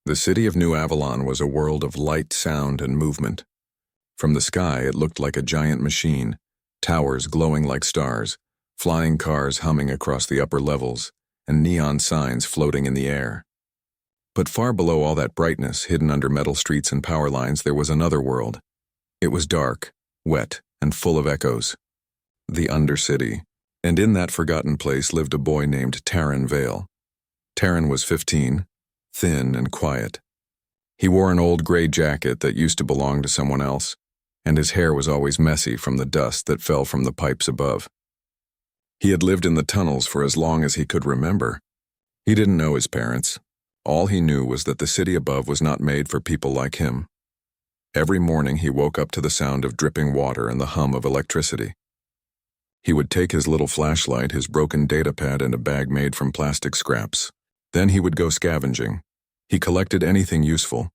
The city of New Avalon was a world of light, sound, and movement. From the sky, it looked like a giant machine, towers glowing like stars, flying cars humming across the upper levels, and neon signs floating in the air. But far below all that brightness, hidden under metal streets and power lines, there was another world. It was dark, wet, and full of echoes. The Undercity. And in that forgotten place lived a boy named Taryn Vale. Taryn was 15, thin and quiet. He wore an old gray jacket that used to belong to someone else, and his hair was always messy from the dust that fell from the pipes above. He had lived in the tunnels for as long as he could remember. He didn't know his parents. All he knew was that the city above was not made for people like him. Every morning he woke up to the sound of dripping water and the hum of electricity. He would take his little flashlight, his broken datapad, and a bag made from plastic scraps. Then he would go scavenging. He collected anything useful: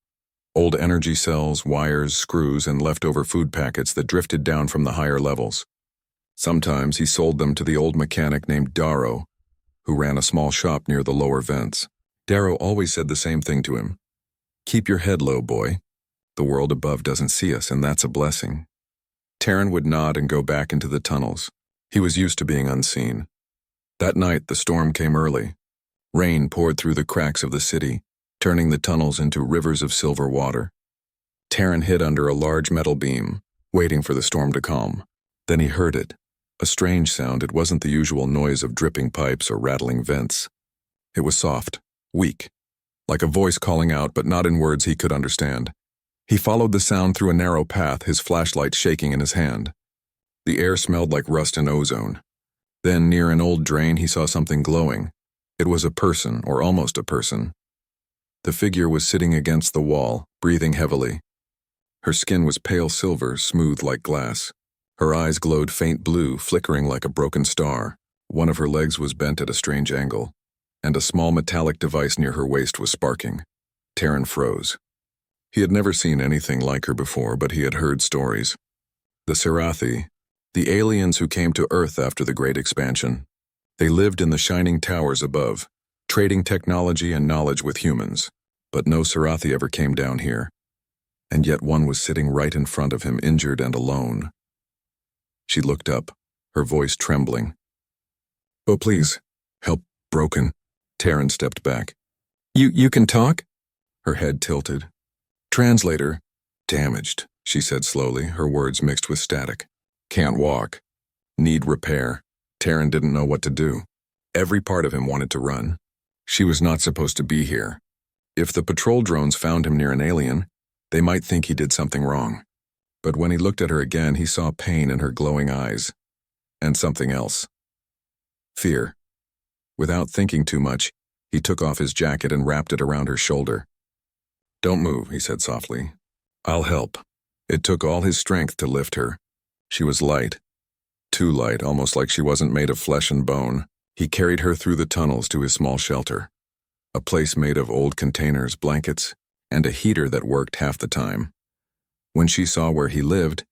old energy cells, wires, screws, and leftover food packets that drifted down from the higher levels. Sometimes he sold them to the old mechanic named Darrow, who ran a small shop near the lower vents. Darrow always said the same thing to him: "Keep your head low, boy. The world above doesn't see us, and that's a blessing." Taryn would nod and go back into the tunnels. He was used to being unseen. That night, the storm came early. Rain poured through the cracks of the city, turning the tunnels into rivers of silver water. Taryn hid under a large metal beam, waiting for the storm to calm. Then he heard it. A strange sound. It wasn't the usual noise of dripping pipes or rattling vents. It was soft, weak, like a voice calling out, but not in words he could understand. He followed the sound through a narrow path, his flashlight shaking in his hand. The air smelled like rust and ozone. Then, near an old drain, he saw something glowing. It was a person, or almost a person. The figure was sitting against the wall, breathing heavily. Her skin was pale silver, smooth like glass. Her eyes glowed faint blue, flickering like a broken star. One of her legs was bent at a strange angle, and a small metallic device near her waist was sparking. Taryn froze. He had never seen anything like her before, but he had heard stories. The Scifi, the aliens who came to Earth after the Great Expansion. They lived in the shining towers above, trading technology and knowledge with humans. But no Scifi ever came down here. And yet one was sitting right in front of him, injured and alone. She looked up, her voice trembling. "Oh, please, help, broken." Taryn stepped back. You can talk?" Her head tilted. "Translator, damaged," she said slowly, her words mixed with static. "Can't walk. Need repair." Taryn didn't know what to do. Every part of him wanted to run. She was not supposed to be here. If the patrol drones found him near an alien, they might think he did something wrong. But when he looked at her again, he saw pain in her glowing eyes. And something else. Fear. Without thinking too much, he took off his jacket and wrapped it around her shoulder. "Don't move," he said softly. "I'll help." It took all his strength to lift her. She was light. Too light, almost like she wasn't made of flesh and bone. He carried her through the tunnels to his small shelter. A place made of old containers, blankets, and a heater that worked half the time. When she saw where he lived,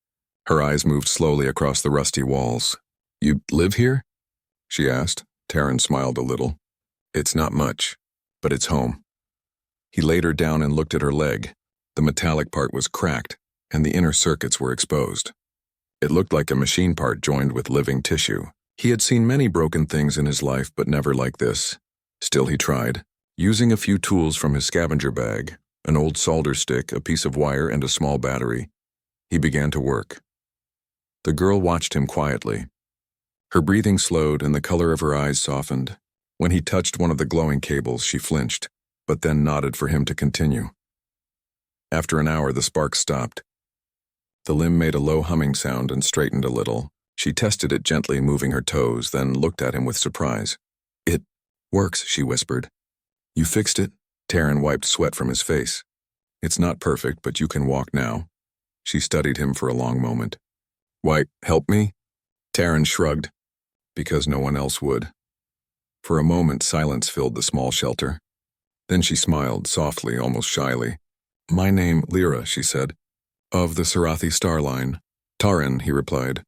her eyes moved slowly across the rusty walls. "You live here?" she asked. Taryn smiled a little. "It's not much, but it's home." He laid her down and looked at her leg. The metallic part was cracked, and the inner circuits were exposed. It looked like a machine part joined with living tissue. He had seen many broken things in his life, but never like this. Still he tried. Using a few tools from his scavenger bag, an old solder stick, a piece of wire, and a small battery, he began to work. The girl watched him quietly. Her breathing slowed and the color of her eyes softened. When he touched one of the glowing cables, she flinched, but then nodded for him to continue. After an hour, the sparks stopped. The limb made a low humming sound and straightened a little. She tested it gently, moving her toes, then looked at him with surprise. "It works," she whispered. "You fixed it?" Taryn wiped sweat from his face. "It's not perfect, but you can walk now." She studied him for a long moment. "Why, help me?" Taryn shrugged. Because no one else would. For a moment, silence filled the small shelter. Then she smiled, softly, almost shyly. "My name, Lyra," she said. "Of the Scifi Star Line." "Taryn," he replied.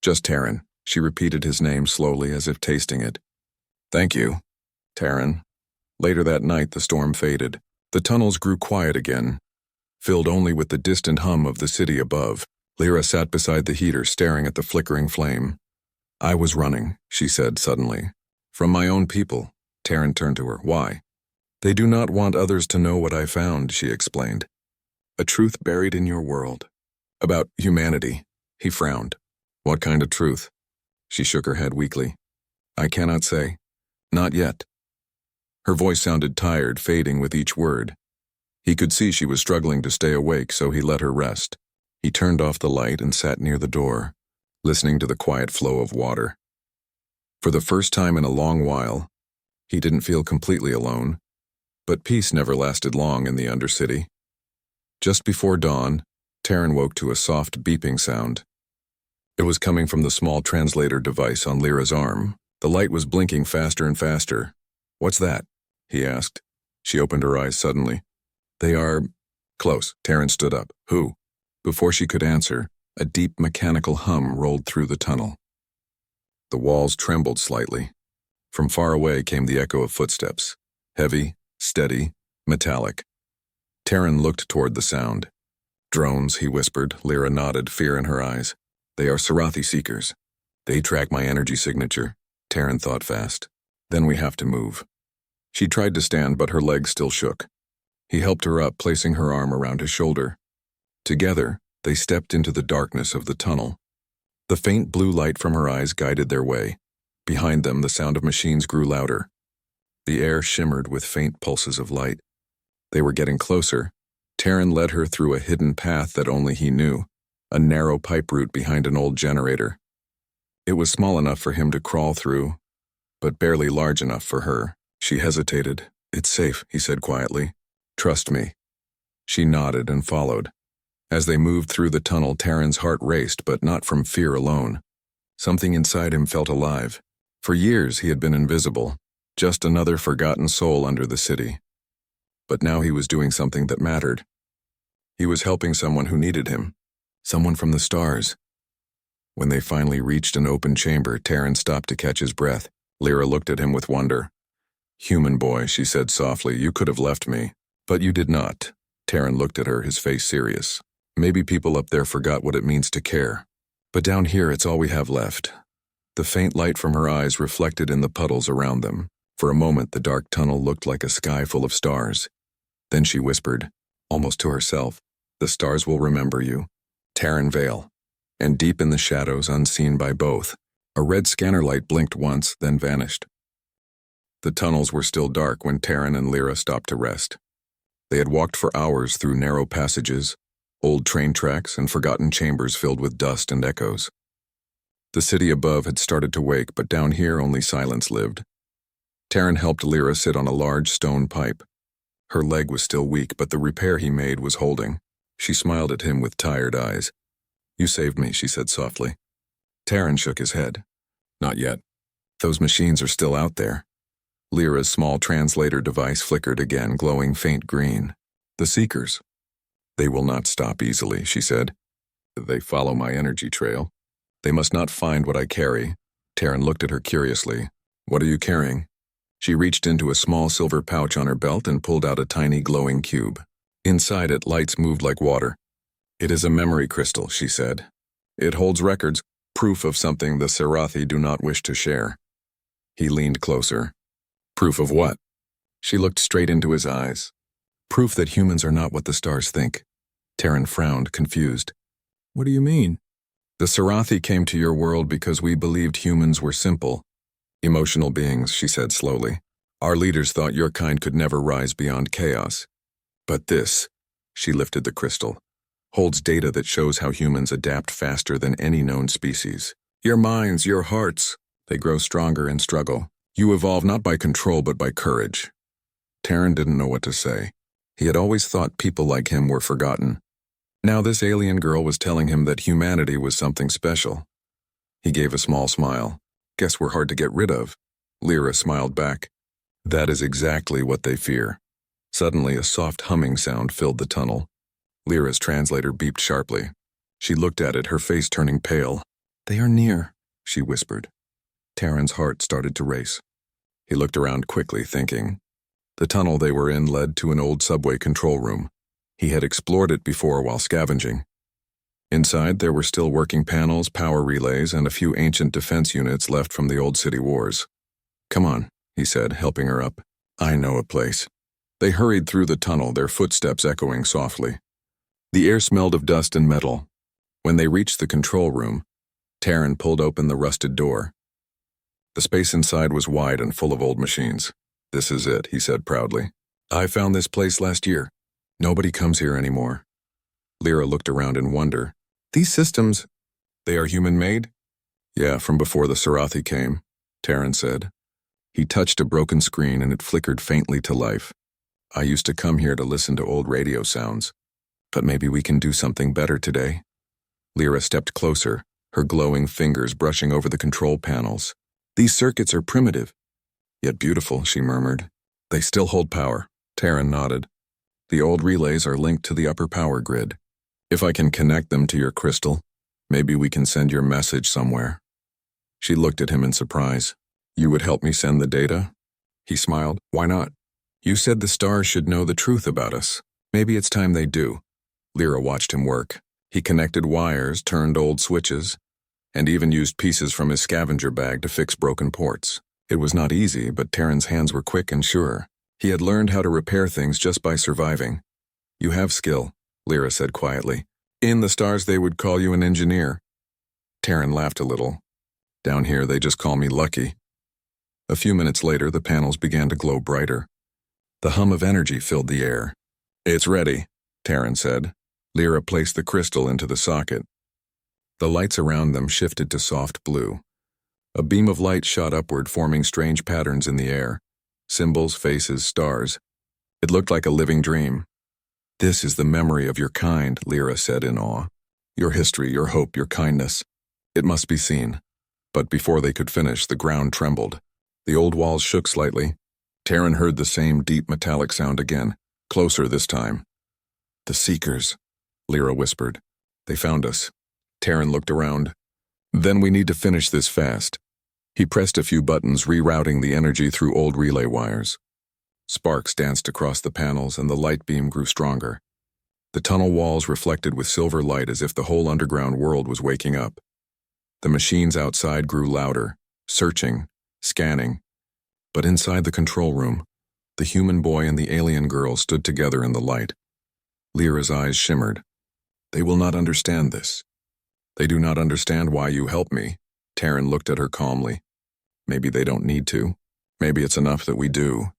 "Just Taryn." She repeated his name slowly, as if tasting it. "Thank you, Taryn." Later that night, the storm faded. The tunnels grew quiet again, filled only with the distant hum of the city above. Lyra sat beside the heater, staring at the flickering flame. "I was running," she said suddenly. "From my own people." Taryn turned to her. "Why?" "They do not want others to know what I found," she explained. "A truth buried in your world. About humanity." He frowned. "What kind of truth?" She shook her head weakly. "I cannot say. Not yet." Her voice sounded tired, fading with each word. He could see she was struggling to stay awake, so he let her rest. He turned off the light and sat near the door, listening to the quiet flow of water. For the first time in a long while, he didn't feel completely alone, but peace never lasted long in the Undercity. Just before dawn, Taryn woke to a soft beeping sound. It was coming from the small translator device on Lyra's arm. The light was blinking faster and faster. "What's that?" he asked. She opened her eyes suddenly. "They are close." Taryn stood up. "Who?" Before she could answer, a deep mechanical hum rolled through the tunnel. The walls trembled slightly. From far away came the echo of footsteps, heavy, steady, metallic. Taryn looked toward the sound. "Drones," he whispered. Lyra nodded, fear in her eyes. "They are Sarathi seekers. They track my energy signature." Taryn thought fast. "Then we have to move." She tried to stand, but her legs still shook. He helped her up, placing her arm around his shoulder. Together, they stepped into the darkness of the tunnel. The faint blue light from her eyes guided their way. Behind them, the sound of machines grew louder. The air shimmered with faint pulses of light. They were getting closer. Taryn led her through a hidden path that only he knew, a narrow pipe route behind an old generator. It was small enough for him to crawl through, but barely large enough for her. She hesitated. "It's safe," he said quietly. "Trust me." She nodded and followed. As they moved through the tunnel, Taryn's heart raced, but not from fear alone. Something inside him felt alive. For years he had been invisible, just another forgotten soul under the city. But now he was doing something that mattered. He was helping someone who needed him, someone from the stars. When they finally reached an open chamber, Taryn stopped to catch his breath. Lyra looked at him with wonder. "Human boy," she said softly, "you could have left me, but you did not." Taryn looked at her, his face serious. "Maybe people up there forgot what it means to care. But down here, it's all we have left." The faint light from her eyes reflected in the puddles around them. For a moment, the dark tunnel looked like a sky full of stars. Then she whispered, almost to herself, "The stars will remember you." Taryn Vale. And deep in the shadows, unseen by both, a red scanner light blinked once, then vanished. The tunnels were still dark when Taryn and Lyra stopped to rest. They had walked for hours through narrow passages, old train tracks, and forgotten chambers filled with dust and echoes. The city above had started to wake, but down here only silence lived. Taryn helped Lyra sit on a large stone pipe. Her leg was still weak, but the repair he made was holding. She smiled at him with tired eyes. "You saved me," she said softly. Taryn shook his head. "Not yet. Those machines are still out there." Lyra's small translator device flickered again, glowing faint green. "The Seekers. They will not stop easily," she said. "They follow my energy trail. They must not find what I carry." Taryn looked at her curiously. "What are you carrying?" She reached into a small silver pouch on her belt and pulled out a tiny glowing cube. Inside it, lights moved like water. "It is a memory crystal," she said. "It holds records, proof of something the Sarathi do not wish to share." He leaned closer. "Proof of what?" She looked straight into his eyes. "Proof that humans are not what the stars think." Taryn frowned, confused. "What do you mean?" "The Sarathi came to your world because we believed humans were simple, emotional beings," she said slowly. "Our leaders thought your kind could never rise beyond chaos. But this," she lifted the crystal, "holds data that shows how humans adapt faster than any known species. Your minds, your hearts, they grow stronger and struggle. You evolve not by control but by courage." Taryn didn't know what to say. He had always thought people like him were forgotten. Now this alien girl was telling him that humanity was something special. He gave a small smile. "Guess we're hard to get rid of." Lyra smiled back. "That is exactly what they fear." Suddenly, a soft humming sound filled the tunnel. Lyra's translator beeped sharply. She looked at it, her face turning pale. "They are near," she whispered. Taryn's heart started to race. He looked around quickly, thinking, The tunnel they were in led to an old subway control room. He had explored it before while scavenging. Inside, there were still working panels, power relays, and a few ancient defense units left from the old city wars. "Come on," he said, helping her up. "I know a place." They hurried through the tunnel, their footsteps echoing softly. The air smelled of dust and metal. When they reached the control room, Taryn pulled open the rusted door. The space inside was wide and full of old machines. "This is it," he said proudly. "I found this place last year. Nobody comes here anymore." Lyra looked around in wonder. "These systems, they are human-made?" "Yeah, from before the Scifi came," Taryn said. He touched a broken screen and it flickered faintly to life. "I used to come here to listen to old radio sounds. But maybe we can do something better today." Lyra stepped closer, her glowing fingers brushing over the control panels. "These circuits are primitive, yet beautiful," she murmured. "They still hold power." Taryn nodded. "The old relays are linked to the upper power grid. If I can connect them to your crystal, maybe we can send your message somewhere." She looked at him in surprise. "You would help me send the data?" He smiled. "Why not? You said the stars should know the truth about us. Maybe it's time they do." Lyra watched him work. He connected wires, turned old switches, and even used pieces from his scavenger bag to fix broken ports. It was not easy, but Taryn's hands were quick and sure. He had learned how to repair things just by surviving. "You have skill," Lyra said quietly. "In the stars they would call you an engineer." Taryn laughed a little. "Down here they just call me lucky." A few minutes later, the panels began to glow brighter. The hum of energy filled the air. "It's ready," Taryn said. Lyra placed the crystal into the socket. The lights around them shifted to soft blue. A beam of light shot upward, forming strange patterns in the air. Symbols, faces, stars. It looked like a living dream. "This is the memory of your kind," Lyra said in awe. "Your history, your hope, your kindness. It must be seen." But before they could finish, the ground trembled. The old walls shook slightly. Taryn heard the same deep metallic sound again, closer this time. "The Seekers," Lyra whispered. "They found us." Taryn looked around. "Then we need to finish this fast." He pressed a few buttons, rerouting the energy through old relay wires. Sparks danced across the panels and the light beam grew stronger. The tunnel walls reflected with silver light as if the whole underground world was waking up. The machines outside grew louder, searching, scanning. But inside the control room, the human boy and the alien girl stood together in the light. Lyra's eyes shimmered. "They will not understand this. They do not understand why you helped me." Taryn looked at her calmly. "Maybe they don't need to. Maybe it's enough that we do."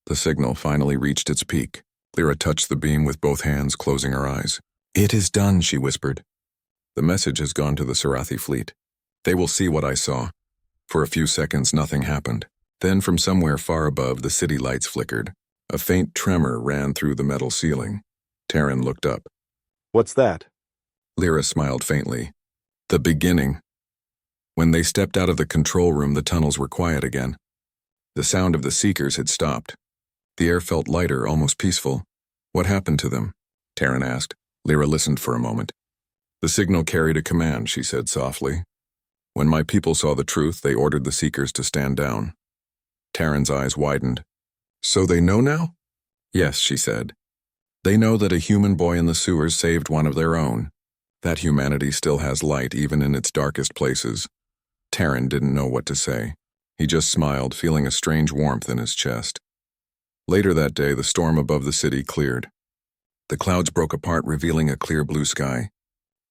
The signal finally reached its peak. Lyra touched the beam with both hands, closing her eyes. "It is done," she whispered. "The message has gone to the Scifi fleet. They will see what I saw." For a few seconds, nothing happened. Then from somewhere far above, the city lights flickered. A faint tremor ran through the metal ceiling. Taryn looked up. "What's that?" Lyra smiled faintly. "The beginning." When they stepped out of the control room, the tunnels were quiet again. The sound of the Seekers had stopped. The air felt lighter, almost peaceful. "What happened to them?" Taryn asked. Lyra listened for a moment. "The signal carried a command," she said softly. "When my people saw the truth, they ordered the Seekers to stand down." Taryn's eyes widened. "So they know now?" "Yes," she said. "They know that a human boy in the sewers saved one of their own. That humanity still has light even in its darkest places." Taryn didn't know what to say. He just smiled, feeling a strange warmth in his chest. Later that day, the storm above the city cleared. The clouds broke apart, revealing a clear blue sky.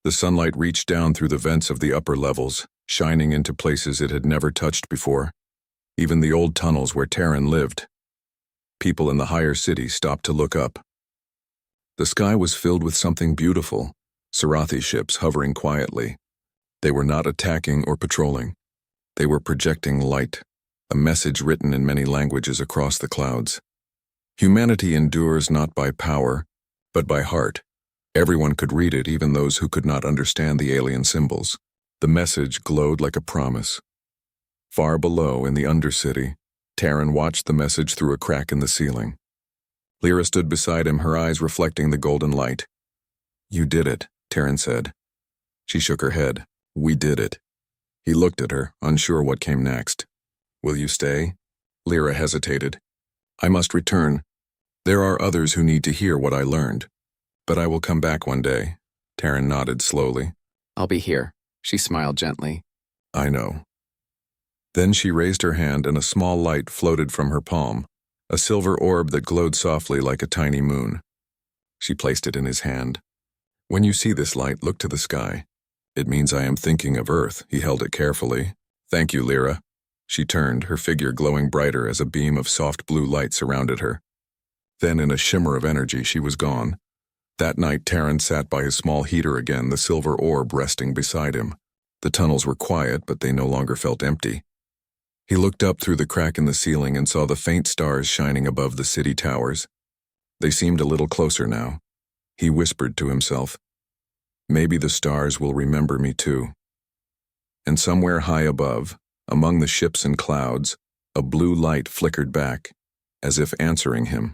The sunlight reached down through the vents of the upper levels, shining into places it had never touched before, even the old tunnels where Taryn lived. People in the higher city stopped to look up. The sky was filled with something beautiful, Scifi ships hovering quietly. They were not attacking or patrolling. They were projecting light, a message written in many languages across the clouds. Humanity endures not by power, but by heart. Everyone could read it, even those who could not understand the alien symbols. The message glowed like a promise. Far below, in the Undercity, Taryn watched the message through a crack in the ceiling. Lyra stood beside him, her eyes reflecting the golden light. "You did it," Taryn said. She shook her head. "We did it." He looked at her, unsure what came next. "Will you stay?" Lyra hesitated. I must return. There are others who need to hear what I learned. But I will come back one day. Taryn nodded slowly. I'll be here. She smiled gently. I know. Then she raised her hand and a small light floated from her palm, a silver orb that glowed softly like a tiny moon. She placed it in his hand. When you see this light, look to the sky. It means I am thinking of Earth. He held it carefully. Thank you, Lyra. She turned, her figure glowing brighter as a beam of soft blue light surrounded her. Then in a shimmer of energy, she was gone. That night, Taryn sat by his small heater again, the silver orb resting beside him. The tunnels were quiet, but they no longer felt empty. He looked up through the crack in the ceiling and saw the faint stars shining above the city towers. They seemed a little closer now. He whispered to himself, maybe the stars will remember me too. And somewhere high above, among the ships and clouds, a blue light flickered back, as if answering him.